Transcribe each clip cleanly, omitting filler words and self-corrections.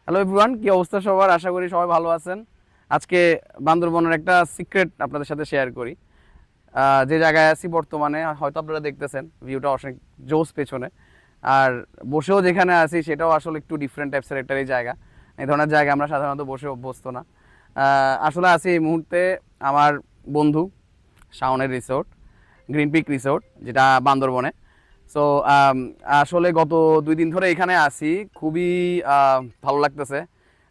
Hello everyone, কি অবস্থা সবার? আশা করি সবাই ভালো আছেন। আজকে বান্দরবনের একটা সিক্রেট আপনাদের সাথে শেয়ার করি। যে জায়গায় আছি বর্তমানে হয়তো আপনারা দেখতেছেন ভিউটা অনেক জোস পেছনে, আর বসেও যেখানে আছি সেটাও আসলে একটু ডিফারেন্ট টাইপসের একটা জায়গা। এই ধরনের জায়গা আমরা সাধারণত বসে অভ্যস্ত না। আসলে আছি এই মুহূর্তে আমার বন্ধু শাওনের রিসোর্ট, গ্রিন পিক রিসোর্ট, যেটা বান্দরবনে। সো আসলে গত 2 দিন ধরে এখানে আছি, খুবই ভালো লাগতেছে।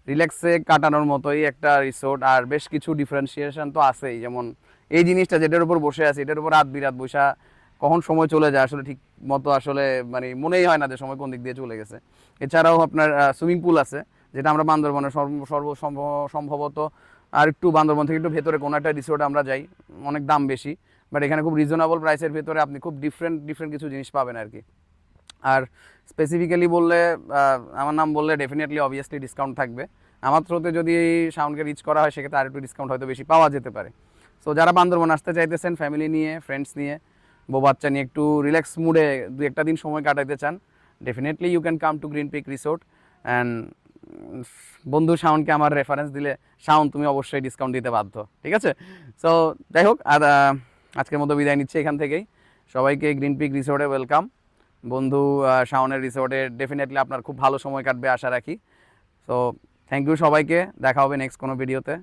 রিল্যাক্সে কাটানোর মতোই একটা রিসোর্ট, আর বেশ কিছু ডিফারেন্সিয়েশন তো আছেই। যেমন এই জিনিসটা যেটার উপর বসে আছি, এটার উপর রাত বিরাত বৈশা কখন সময় চলে যায় আসলে ঠিক মতো আসলে মানে মনেই হয় না যে সময় কোন দিক দিয়ে চলে গেছে। এছাড়াও আপনার সুইমিং পুল আছে, যেটা আমরা বান্দরবনে সম্ভবত আর একটু বান্দরবন থেকে একটু ভেতরে কোনো একটা রিসোর্টে আমরা যাই, অনেক দাম বেশি, বাট এখানে খুব রিজনেবল প্রাইসের ভেতরে আপনি খুব ডিফারেন্ট ডিফারেন্ট কিছু জিনিস পাবেন আর কি। আর স্পেসিফিক্যালি বললে আমার নাম বললে ডেফিনেটলি অবভিয়াসলি ডিসকাউন্ট থাকবে। আমার থ্রোতে যদি সাউন্ডকে রিচ করা হয় সেক্ষেত্রে আর একটু ডিসকাউন্ট হয়তো বেশি পাওয়া যেতে পারে। সো যারা বান্দরবন আসতে চাইতেছেন ফ্যামিলি নিয়ে, ফ্রেন্ডস নিয়ে, বউ বাচ্চা নিয়ে একটু রিল্যাক্স মুডে 2-1টা দিন সময় কাটাতে চান, definitely you can come to green peak resort. And বন্ধু শাওনকে আমার রেফারেন্স দিলে শাওন তুমি অবশ্যই ডিসকাউন্ট দিতে বাধ্য, ঠিক আছে? সো যাই হোক, আর আজকের মতো বিদায় নিচ্ছে এখান থেকেই। সবাইকে গ্রিন পিক রিসোর্টে ওয়েলকাম। বন্ধু শাওনের রিসোর্টে ডেফিনেটলি আপনার খুব ভালো সময় কাটবে আশা রাখি। সো থ্যাংক ইউ সবাইকে, দেখা হবে নেক্সট কোনো ভিডিওতে।